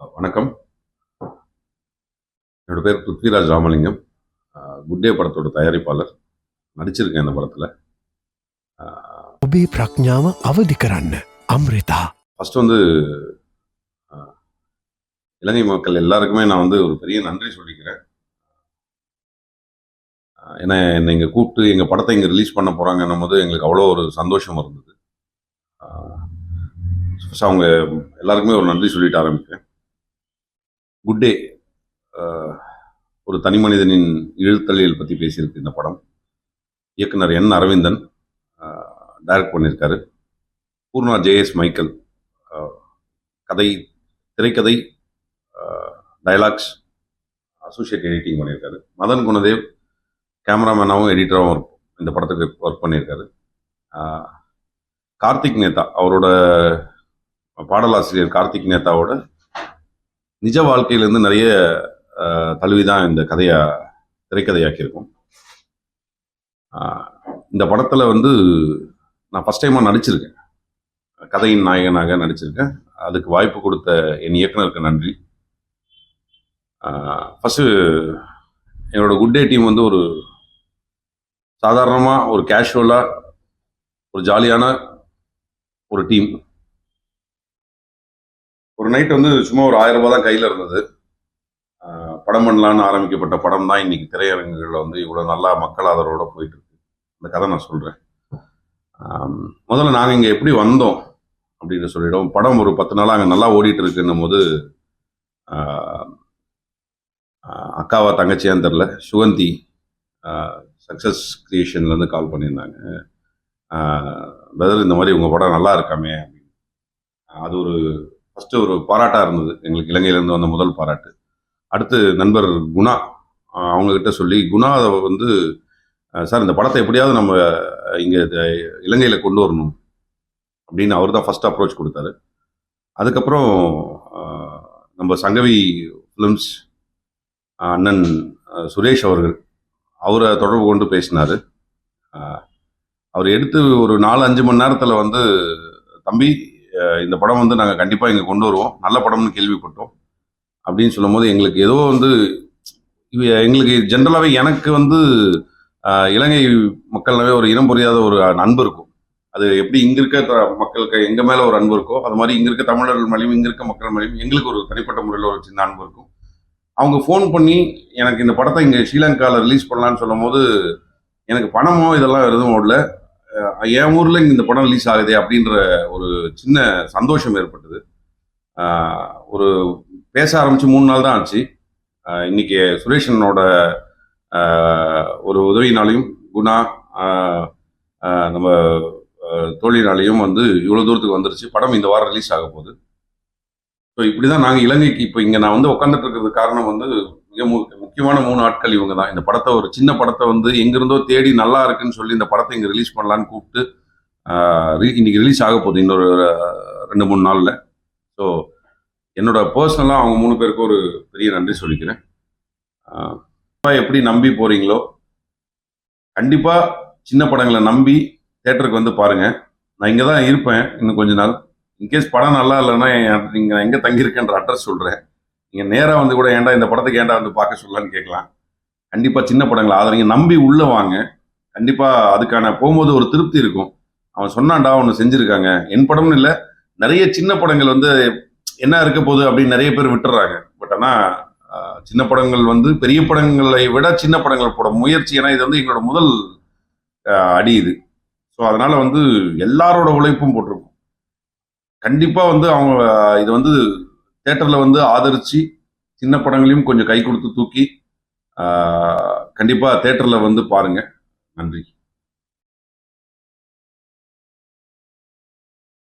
வணக்கம். என்னோட பேர் பிருத்விராஜ் ராமலிங்கம். குட் டே படத்தோட தயாரிப்பாளர். நடிச்சிருக்கேன் இந்த படத்துல. ඔබේ ප්‍රඥාව අවදි කරන්න අමෘතා. ஃபர்ஸ்ட் வந்து இலங்கை மக்கள் எல்லாருக்குமே நான் வந்து ஒரு பெரிய நன்றி சொல்லிக்கிறேன். ஏன்னா என்னை இங்கே கூப்பிட்டு எங்கள் படத்தை இங்கே ரிலீஸ் பண்ண போகிறாங்கன்னும் போது எங்களுக்கு அவ்வளோ ஒரு சந்தோஷம் இருந்தது. அவங்க எல்லாருக்குமே ஒரு நன்றி சொல்லிட்டு ஆரம்பிக்கிறேன். குட் டே ஒரு தனி மனிதனின் இழுத்தலியல் பற்றி பேசியிருக்கு இந்த படம். இயக்குனர் என் அரவிந்தன் டைரக்ட் பண்ணியிருக்காரு. பூர்ணா ஜேஎஸ் மைக்கேல் திரைக்கதை, டயலாக்ஸ், அசோசியேட் எடிட்டிங் பண்ணியிருக்காரு. மதன் குணதேவ் கேமராமேனாகவும் எடிட்டராகவும் இந்த படத்துக்கு ஒர்க் பண்ணியிருக்காரு. கார்த்திக் நேதா, அவரோட பாடலாசிரியர் கார்த்திக் நேதாவோட நிஜ வாழ்க்கையிலேருந்து நிறைய தழுவி தான் இந்த திரைக்கதையாக்கியிருக்கோம். இந்த படத்தில் வந்து நான் ஃபஸ்ட் டைமாக நடிச்சிருக்கேன். கதையின் நாயகனாக நடிச்சிருக்கேன். அதுக்கு வாய்ப்பு கொடுத்த என் இயக்குனருக்கு நன்றி. ஃபஸ்ட்டு என்னோட குட் டே டீம் வந்து ஒரு சாதாரணமாக ஒரு கேஷுவலாக ஒரு ஜாலியான ஒரு டீம். ஒரு நைட் வந்து சும்மா ஒரு 1000 ரூபாய் தான் கையில் இருந்தது. படம் பண்ணலான்னு ஆரம்பிக்கப்பட்ட படம் தான் இன்னைக்கு திரையரங்குகளில் வந்து இவ்வளோ நல்லா மக்கள் ஆதரவோட போயிட்டு இருக்கு. அந்த கதை நான் சொல்கிறேன். முதல்ல நாங்கள் இங்கே எப்படி வந்தோம் அப்படின்னு சொல்லிவிடும். படம் ஒரு 10 நாளாக அங்கே நல்லா ஓடிட்டு இருக்குன்னும் போது அக்காவா தங்கச்சியான்னு தெரில, சுகந்தி சக்ஸஸ் கிரியேஷன்லேருந்து கால் பண்ணியிருந்தாங்க. பிரதர், இந்த மாதிரி உங்கள் படம் நல்லா இருக்காமே அப்படின்னு. அது ஒரு ஃபஸ்ட்டு ஒரு பாராட்டாக இருந்தது எங்களுக்கு, இலங்கையிலேருந்து வந்த முதல் பாராட்டு. அடுத்து நண்பர் குணா, அவங்கக்கிட்ட சொல்லி குணா வந்து சார் இந்த படத்தை எப்படியாவது நம்ம இங்கே இலங்கையில் கொண்டு வரணும் அப்படின்னு அவர் தான் ஃபஸ்ட் அப்ரோச் கொடுத்தாரு. அதுக்கப்புறம் நம்ம சங்கவி ஃபிலிம்ஸ் அண்ணன் சுரேஷ் அவர்கள், அவரை தொடர்பு கொண்டு பேசினார். அவர் எடுத்து ஒரு 4-5 மணி நேரத்தில் வந்து தம்பி இந்த படம் வந்து நாங்கள் கண்டிப்பாக இங்கே கொண்டு வருவோம், நல்ல படம்னு கேள்விப்பட்டோம் அப்படின்னு சொல்லும் போது எங்களுக்கு ஏதோ வந்து எங்களுக்கு ஜென்ரலாகவே எனக்கு வந்து இலங்கை மக்கள்னாவே ஒரு இனம் புரியாத ஒரு அன்பு இருக்கும். அது எப்படி இங்கே இருக்க மக்களுக்கு எங்கள் மேலே ஒரு அன்பு இருக்கோ அது மாதிரி இங்கே இருக்க தமிழர்கள் மேலேயும் இங்கே இருக்க மக்கள் மேலேயும் எங்களுக்கு ஒரு தனிப்பட்ட முறையில் ஒரு சின்ன அன்பு இருக்கும். அவங்க ஃபோன் பண்ணி எனக்கு இந்த படத்தை இங்கே ஸ்ரீலங்காவில் ரிலீஸ் பண்ணலான்னு சொல்லும் போது எனக்கு பணமோ இதெல்லாம் எதுவும் இல்லை, என் ஊரில் இங்கே இந்த படம் ரிலீஸ் ஆகுதே அப்படின்ற ஒரு சின்ன சந்தோஷம் ஏற்பட்டது. ஒரு பேச ஆரம்பித்து 3 நாள் தான் ஆச்சு. இன்னைக்கு சுரேஷனோட ஒரு உதவினாலையும் குணா நம்ம தோழினாலையும் வந்து இவ்வளோ தூரத்துக்கு வந்துருச்சு. படம் இந்த வாரம் ரிலீஸ் ஆக போகுது. ஸோ இப்படி தான் நாங்கள் இலங்கைக்கு இப்போ இங்கே நான் வந்து உட்காந்துட்டு இருக்கிறது காரணம் வந்து மிக முக்கியமான 3 ஆட்கள் இவங்க தான். இந்த படத்தை, ஒரு சின்ன படத்தை வந்து எங்கிருந்தோ தேடி நல்லா இருக்குன்னு சொல்லி இந்த படத்தை இங்கே ரிலீஸ் பண்ணலான்னு கூப்பிட்டு இன்னைக்கு ரிலீஸ் ஆக போகுது இன்னொரு 2-3 நாளில். ஸோ என்னோட பர்சனலாக அவங்க 3 பேருக்கும் ஒரு பெரிய நன்றி சொல்லிக்கிறேன். எப்படி நம்பி போகிறீங்களோ கண்டிப்பாக சின்ன படங்களை நம்பி தேட்டருக்கு வந்து பாருங்கள். நான் இங்கே தான் இருப்பேன் இன்னும் கொஞ்ச நாள். இன்கேஸ் படம் நல்லா இல்லைன்னா நீங்கள் எங்கே தங்கியிருக்கேன்ற அட்ரஸ் சொல்கிறேன். நீங்கள் நேராக வந்து கூட ஏன்டா இந்த படத்துக்கு ஏன்டா வந்து பார்க்க சொல்லலான்னு கேட்கலாம். கண்டிப்பாக சின்ன படங்களை ஆதரிங்க, நம்பி உள்ளே வாங்க. கண்டிப்பாக அதுக்கான போகும்போது ஒரு திருப்தி இருக்கும். அவன் சொன்னான்டா ஒன்று செஞ்சுருக்காங்க. என் படம்னு இல்லை, நிறைய சின்ன படங்கள் வந்து என்ன இருக்க போகுது அப்படின்னு நிறைய பேர் விட்டுறாங்க. பட் ஆனால் சின்ன படங்கள் வந்து பெரிய படங்களை விட சின்ன படங்கள் போட முயற்சி. ஏன்னா இது வந்து எங்களோட முதல் அடி இது. ஸோ அதனால் வந்து எல்லாரோட உழைப்பும் போட்டிருக்கும். கண்டிப்பாக வந்து அவங்க இது வந்து தேட்டரில் வந்து ஆதரித்து சின்ன படங்களையும் கொஞ்சம் கை கொடுத்து தூக்கி கண்டிப்பாக தேட்டரில் வந்து பாருங்கள். நன்றி.